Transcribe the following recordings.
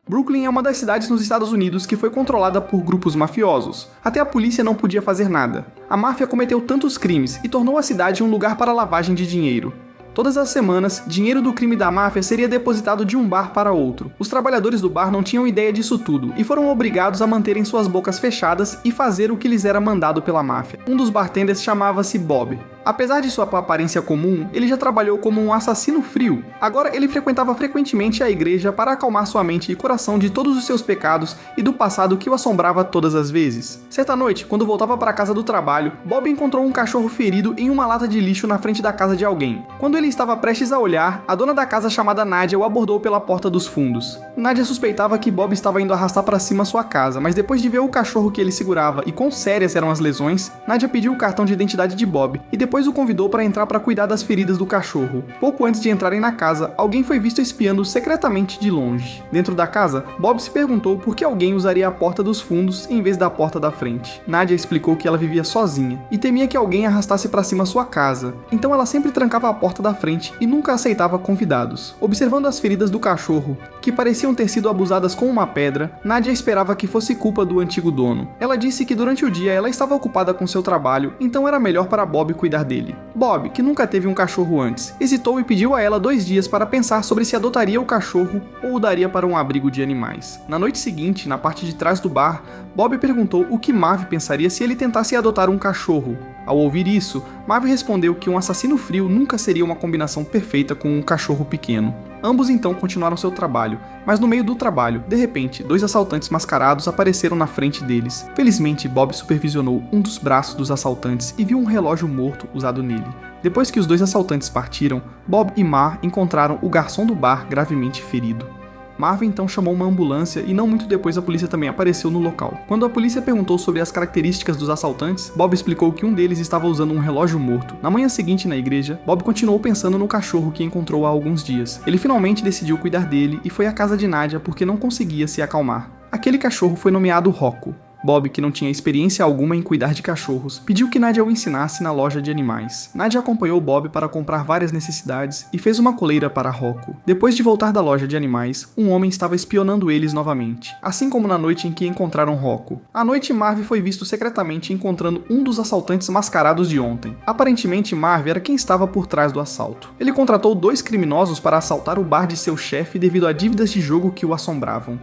Brooklyn é uma das cidades nos Estados Unidos que foi controlada por grupos mafiosos. Até a polícia não podia fazer nada. A máfia cometeu tantos crimes e tornou a cidade um lugar para lavagem de dinheiro. Todas as semanas, dinheiro do crime da máfia seria depositado de um bar para outro. Os trabalhadores do bar não tinham ideia disso tudo e foram obrigados a manterem suas bocas fechadas e fazer o que lhes era mandado pela máfia. Um dos bartenders chamava-se Bob. Apesar de sua aparência comum, ele já trabalhou como um assassino frio. Agora ele frequentava frequentemente a igreja para acalmar sua mente e coração de todos os seus pecados e do passado que o assombrava todas as vezes. Certa noite, quando voltava para a casa do trabalho, Bob encontrou um cachorro ferido em uma lata de lixo na frente da casa de alguém. Quando ele estava prestes a olhar, a dona da casa chamada Nadia o abordou pela porta dos fundos. Nadia suspeitava que Bob estava indo arrastar para cima sua casa, mas depois de ver o cachorro que ele segurava e quão sérias eram as lesões, Nadia pediu o cartão de identidade de Bob e depois o convidou para entrar para cuidar das feridas do cachorro. Pouco antes de entrarem na casa, alguém foi visto espiando secretamente de longe. Dentro da casa, Bob se perguntou por que alguém usaria a porta dos fundos em vez da porta da frente. Nadia explicou que ela vivia sozinha e temia que alguém arrastasse para cima sua casa, então ela sempre trancava a porta da frente e nunca aceitava convidados. Observando as feridas do cachorro, que pareciam ter sido abusadas com uma pedra, Nadia esperava que fosse culpa do antigo dono. Ela disse que durante o dia ela estava ocupada com seu trabalho, então era melhor para Bob cuidar dele. Bob, que nunca teve um cachorro antes, hesitou e pediu a ela 2 dias para pensar sobre se adotaria o cachorro ou o daria para um abrigo de animais. Na noite seguinte, na parte de trás do bar, Bob perguntou o que Marv pensaria se ele tentasse adotar um cachorro. Ao ouvir isso, Marv respondeu que um assassino frio nunca seria uma combinação perfeita com um cachorro pequeno. Ambos então continuaram seu trabalho, mas no meio do trabalho, de repente, 2 assaltantes mascarados apareceram na frente deles. Felizmente, Bob supervisionou um dos braços dos assaltantes e viu um relógio morto usado nele. Depois que os 2 assaltantes partiram, Bob e Mar encontraram o garçom do bar gravemente ferido. Marv então chamou uma ambulância e não muito depois a polícia também apareceu no local. Quando a polícia perguntou sobre as características dos assaltantes, Bob explicou que um deles estava usando um relógio morto. Na manhã seguinte na igreja, Bob continuou pensando no cachorro que encontrou há alguns dias. Ele finalmente decidiu cuidar dele e foi à casa de Nadia porque não conseguia se acalmar. Aquele cachorro foi nomeado Rocco. Bob, que não tinha experiência alguma em cuidar de cachorros, pediu que Nadia o ensinasse na loja de animais. Nadia acompanhou Bob para comprar várias necessidades e fez uma coleira para Rocco. Depois de voltar da loja de animais, um homem estava espionando eles novamente, assim como na noite em que encontraram Rocco. À noite, Marv foi visto secretamente encontrando um dos assaltantes mascarados de ontem. Aparentemente, Marv era quem estava por trás do assalto. Ele contratou 2 criminosos para assaltar o bar de seu chefe devido a dívidas de jogo que o assombravam.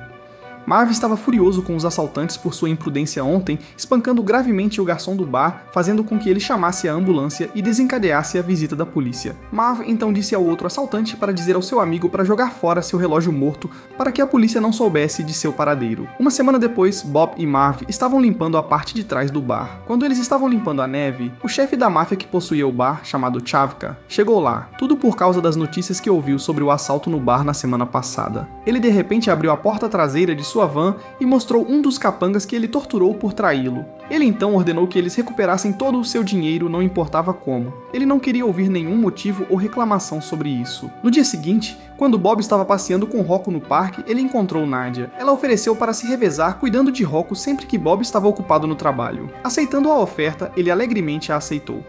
Marv estava furioso com os assaltantes por sua imprudência ontem, espancando gravemente o garçom do bar, fazendo com que ele chamasse a ambulância e desencadeasse a visita da polícia. Marv então disse ao outro assaltante para dizer ao seu amigo para jogar fora seu relógio morto para que a polícia não soubesse de seu paradeiro. Uma semana depois, Bob e Marv estavam limpando a parte de trás do bar. Quando eles estavam limpando a neve, o chefe da máfia que possuía o bar, chamado Chavka, chegou lá, tudo por causa das notícias que ouviu sobre o assalto no bar na semana passada. Ele de repente abriu a porta traseira de sua van e mostrou um dos capangas que ele torturou por traí-lo. Ele então ordenou que eles recuperassem todo o seu dinheiro, não importava como. Ele não queria ouvir nenhum motivo ou reclamação sobre isso. No dia seguinte, quando Bob estava passeando com Rocco no parque, ele encontrou Nadia. Ela ofereceu para se revezar cuidando de Rocco sempre que Bob estava ocupado no trabalho. Aceitando a oferta, ele alegremente a aceitou.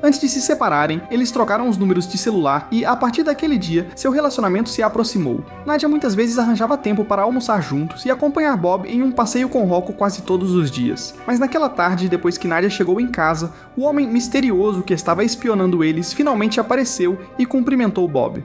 Antes de se separarem, eles trocaram os números de celular e, a partir daquele dia, seu relacionamento se aproximou. Nadia muitas vezes arranjava tempo para almoçar juntos e acompanhar Bob em um passeio com Rocco quase todos os dias. Mas naquela tarde, depois que Nadia chegou em casa, o homem misterioso que estava espionando eles finalmente apareceu e cumprimentou Bob.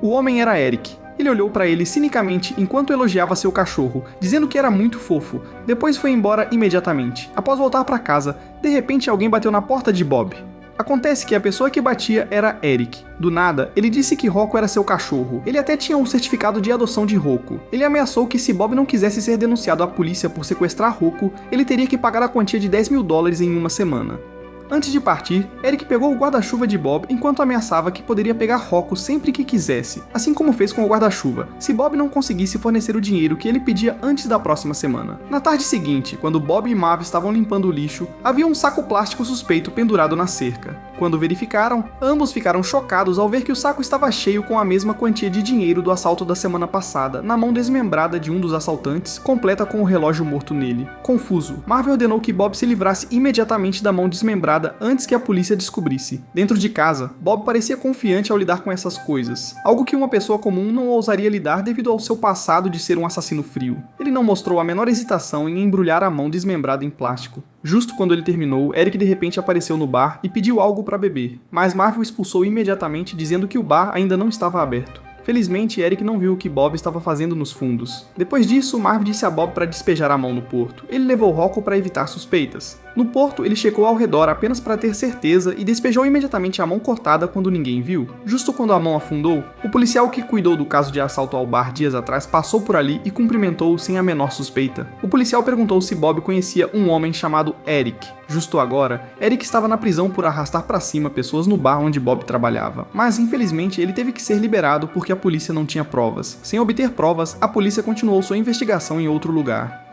O homem era Eric. Ele olhou para ele cinicamente enquanto elogiava seu cachorro, dizendo que era muito fofo. Depois foi embora imediatamente. Após voltar para casa, de repente alguém bateu na porta de Bob. Acontece que a pessoa que batia era Eric. Do nada, ele disse que Rocco era seu cachorro. Ele até tinha um certificado de adoção de Rocco. Ele ameaçou que se Bob não quisesse ser denunciado à polícia por sequestrar Rocco, ele teria que pagar a quantia de $10.000 em uma semana. Antes de partir, Eric pegou o guarda-chuva de Bob enquanto ameaçava que poderia pegar Rocco sempre que quisesse, assim como fez com o guarda-chuva, se Bob não conseguisse fornecer o dinheiro que ele pedia antes da próxima semana. Na tarde seguinte, quando Bob e Marv estavam limpando o lixo, havia um saco plástico suspeito pendurado na cerca. Quando verificaram, ambos ficaram chocados ao ver que o saco estava cheio com a mesma quantia de dinheiro do assalto da semana passada, na mão desmembrada de um dos assaltantes, completa com o relógio morto nele. Confuso, Marvin ordenou que Bob se livrasse imediatamente da mão desmembrada antes que a polícia descobrisse. Dentro de casa, Bob parecia confiante ao lidar com essas coisas, algo que uma pessoa comum não ousaria lidar devido ao seu passado de ser um assassino frio. Ele não mostrou a menor hesitação em embrulhar a mão desmembrada em plástico. Justo quando ele terminou, Eric de repente apareceu no bar e pediu algo para beber, mas Marvin o expulsou imediatamente dizendo que o bar ainda não estava aberto. Felizmente, Eric não viu o que Bob estava fazendo nos fundos. Depois disso, Marvin disse a Bob para despejar a mão no porto. Ele levou Rocco para evitar suspeitas. No porto, ele checou ao redor apenas para ter certeza e despejou imediatamente a mão cortada quando ninguém viu. Justo quando a mão afundou, o policial que cuidou do caso de assalto ao bar dias atrás passou por ali e cumprimentou-o sem a menor suspeita. O policial perguntou se Bob conhecia um homem chamado Eric. Justo agora, Eric estava na prisão por arrastar para cima pessoas no bar onde Bob trabalhava, mas infelizmente ele teve que ser liberado porque a polícia não tinha provas. Sem obter provas, a polícia continuou sua investigação em outro lugar.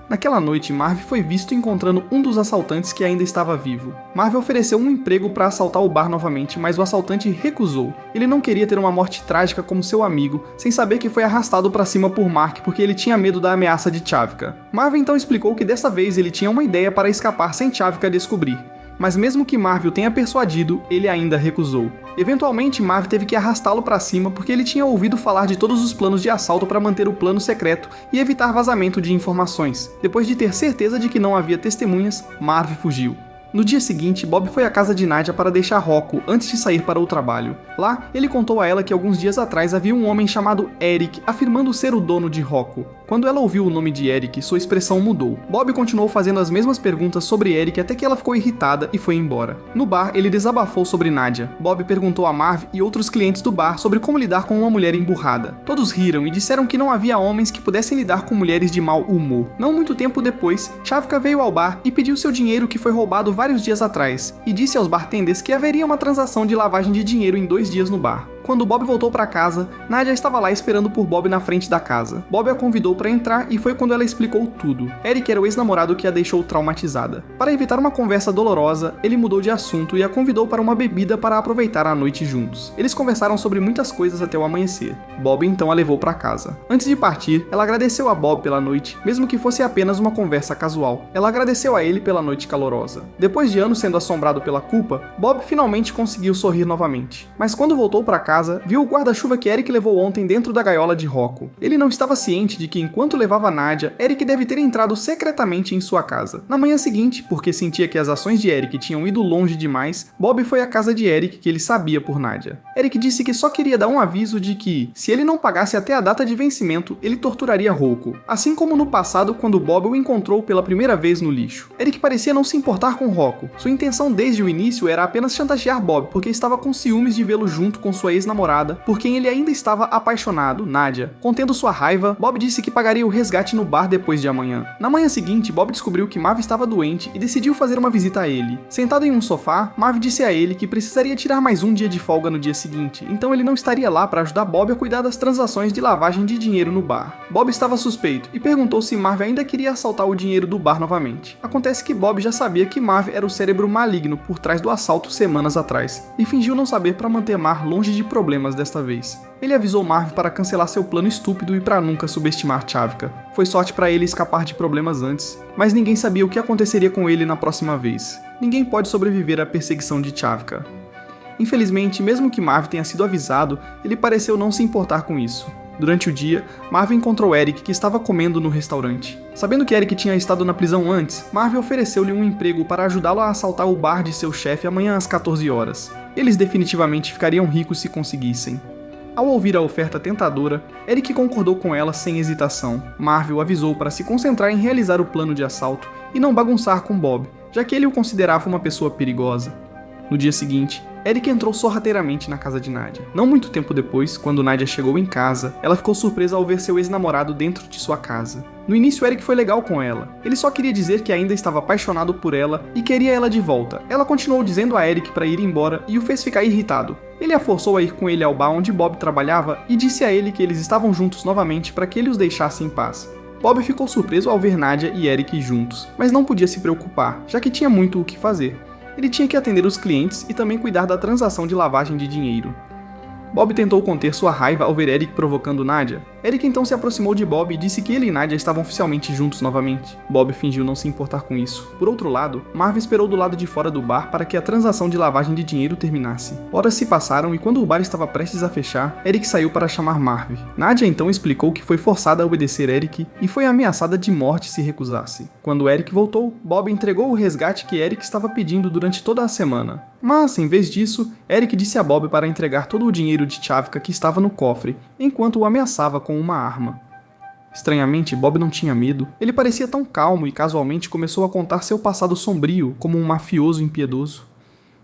Naquela noite, Marvin foi visto encontrando um dos assaltantes que ainda estava vivo. Marvin ofereceu um emprego para assaltar o bar novamente, mas o assaltante recusou. Ele não queria ter uma morte trágica como seu amigo, sem saber que foi arrastado para cima por Mark porque ele tinha medo da ameaça de Chavka. Marvin então explicou que dessa vez ele tinha uma ideia para escapar sem Chavka descobrir. Mas mesmo que Marvin o tenha persuadido, ele ainda recusou. Eventualmente, Marvin teve que arrastá-lo para cima porque ele tinha ouvido falar de todos os planos de assalto para manter o plano secreto e evitar vazamento de informações. Depois de ter certeza de que não havia testemunhas, Marvin fugiu. No dia seguinte, Bob foi à casa de Nadia para deixar Rocco antes de sair para o trabalho. Lá, ele contou a ela que alguns dias atrás havia um homem chamado Eric afirmando ser o dono de Rocco. Quando ela ouviu o nome de Eric, sua expressão mudou. Bob continuou fazendo as mesmas perguntas sobre Eric até que ela ficou irritada e foi embora. No bar, ele desabafou sobre Nadia. Bob perguntou a Marv e outros clientes do bar sobre como lidar com uma mulher emburrada. Todos riram e disseram que não havia homens que pudessem lidar com mulheres de mau humor. Não muito tempo depois, Chavka veio ao bar e pediu seu dinheiro que foi roubado vários dias atrás, e disse aos bartenders que haveria uma transação de lavagem de dinheiro em 2 dias no bar. Quando Bob voltou para casa, Nadia estava lá esperando por Bob na frente da casa. Bob a convidou para entrar e foi quando ela explicou tudo. Eric era o ex-namorado que a deixou traumatizada. Para evitar uma conversa dolorosa, ele mudou de assunto e a convidou para uma bebida para aproveitar a noite juntos. Eles conversaram sobre muitas coisas até o amanhecer. Bob então a levou para casa. Antes de partir, ela agradeceu a Bob pela noite, mesmo que fosse apenas uma conversa casual. Ela agradeceu a ele pela noite calorosa. Depois de anos sendo assombrado pela culpa, Bob finalmente conseguiu sorrir novamente. Mas quando voltou para casa, viu o guarda-chuva que Eric levou ontem dentro da gaiola de Rocco. Ele não estava ciente de que enquanto levava Nadia, Eric deve ter entrado secretamente em sua casa. Na manhã seguinte, porque sentia que as ações de Eric tinham ido longe demais, Bob foi à casa de Eric que ele sabia por Nadia. Eric disse que só queria dar um aviso de que, se ele não pagasse até a data de vencimento, ele torturaria Rocco, assim como no passado quando Bob o encontrou pela primeira vez no lixo. Eric parecia não se importar com Rocco. Sua intenção desde o início era apenas chantagear Bob porque estava com ciúmes de vê-lo junto com sua ex-namorada, por quem ele ainda estava apaixonado, Nadia. Contendo sua raiva, Bob disse que pagaria o resgate no bar depois de amanhã. Na manhã seguinte, Bob descobriu que Marv estava doente e decidiu fazer uma visita a ele. Sentado em um sofá, Marv disse a ele que precisaria tirar mais um dia de folga no dia seguinte, então ele não estaria lá para ajudar Bob a cuidar das transações de lavagem de dinheiro no bar. Bob estava suspeito e perguntou se Marv ainda queria assaltar o dinheiro do bar novamente. Acontece que Bob já sabia que Marv era o cérebro maligno por trás do assalto semanas atrás, e fingiu não saber para manter Marv longe de problemas desta vez. Ele avisou Marv para cancelar seu plano estúpido e para nunca subestimar Chavka. Foi sorte para ele escapar de problemas antes, mas ninguém sabia o que aconteceria com ele na próxima vez. Ninguém pode sobreviver à perseguição de Chavka. Infelizmente, mesmo que Marv tenha sido avisado, ele pareceu não se importar com isso. Durante o dia, Marv encontrou Eric que estava comendo no restaurante. Sabendo que Eric tinha estado na prisão antes, Marv ofereceu-lhe um emprego para ajudá-lo a assaltar o bar de seu chefe amanhã às 14 horas. Eles definitivamente ficariam ricos se conseguissem. Ao ouvir a oferta tentadora, Eric concordou com ela sem hesitação. Marv o avisou para se concentrar em realizar o plano de assalto e não bagunçar com Bob, já que ele o considerava uma pessoa perigosa. No dia seguinte, Eric entrou sorrateiramente na casa de Nadia. Não muito tempo depois, quando Nadia chegou em casa, ela ficou surpresa ao ver seu ex-namorado dentro de sua casa. No início, Eric foi legal com ela. Ele só queria dizer que ainda estava apaixonado por ela e queria ela de volta. Ela continuou dizendo a Eric para ir embora e o fez ficar irritado. Ele a forçou a ir com ele ao bar onde Bob trabalhava e disse a ele que eles estavam juntos novamente para que ele os deixasse em paz. Bob ficou surpreso ao ver Nadia e Eric juntos, mas não podia se preocupar, já que tinha muito o que fazer. Ele tinha que atender os clientes e também cuidar da transação de lavagem de dinheiro. Bob tentou conter sua raiva ao ver Eric provocando Nadia. Eric então se aproximou de Bob e disse que ele e Nadia estavam oficialmente juntos novamente. Bob fingiu não se importar com isso. Por outro lado, Marv esperou do lado de fora do bar para que a transação de lavagem de dinheiro terminasse. Horas se passaram e quando o bar estava prestes a fechar, Eric saiu para chamar Marv. Nadia então explicou que foi forçada a obedecer Eric e foi ameaçada de morte se recusasse. Quando Eric voltou, Bob entregou o resgate que Eric estava pedindo durante toda a semana. Mas, em vez disso, Eric disse a Bob para entregar todo o dinheiro de Chavka que estava no cofre, enquanto o ameaçava com uma arma. Estranhamente, Bob não tinha medo. Ele parecia tão calmo e casualmente começou a contar seu passado sombrio como um mafioso impiedoso.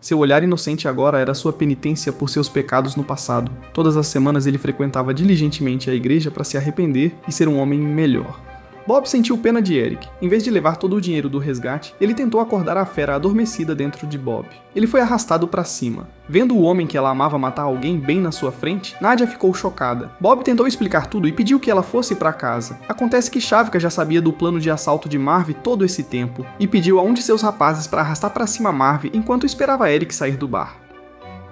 Seu olhar inocente agora era sua penitência por seus pecados no passado. Todas as semanas ele frequentava diligentemente a igreja para se arrepender e ser um homem melhor. Bob sentiu pena de Eric. Em vez de levar todo o dinheiro do resgate, ele tentou acordar a fera adormecida dentro de Bob. Ele foi arrastado para cima. Vendo o homem que ela amava matar alguém bem na sua frente, Nadia ficou chocada. Bob tentou explicar tudo e pediu que ela fosse para casa. Acontece que Chavka já sabia do plano de assalto de Marv todo esse tempo, e pediu a um de seus rapazes para arrastar para cima Marv enquanto esperava Eric sair do bar.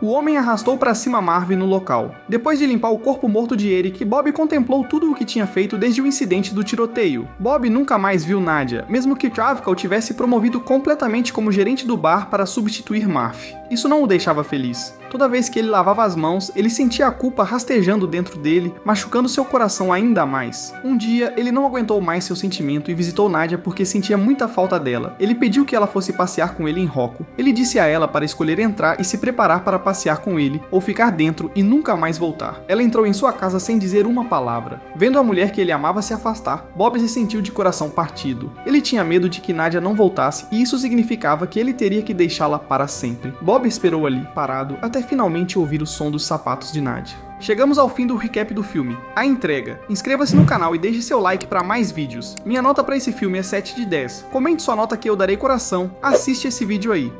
O homem arrastou para cima Marv no local. Depois de limpar o corpo morto de Eric, Bob contemplou tudo o que tinha feito desde o incidente do tiroteio. Bob nunca mais viu Nadia, mesmo que Chavka o tivesse promovido completamente como gerente do bar para substituir Marv. Isso não o deixava feliz. Toda vez que ele lavava as mãos, ele sentia a culpa rastejando dentro dele, machucando seu coração ainda mais. Um dia, ele não aguentou mais seu sentimento e visitou Nadia porque sentia muita falta dela. Ele pediu que ela fosse passear com ele em Rocco. Ele disse a ela para escolher entrar e se preparar para passear com ele, ou ficar dentro e nunca mais voltar. Ela entrou em sua casa sem dizer uma palavra. Vendo a mulher que ele amava se afastar, Bob se sentiu de coração partido. Ele tinha medo de que Nadia não voltasse e isso significava que ele teria que deixá-la para sempre. Bob esperou ali, parado, até finalmente ouvir o som dos sapatos de Nadia. Chegamos ao fim do recap do filme, A Entrega. Inscreva-se no canal e deixe seu like para mais vídeos. Minha nota para esse filme é 7 de 10. Comente sua nota que eu darei coração. Assiste esse vídeo aí.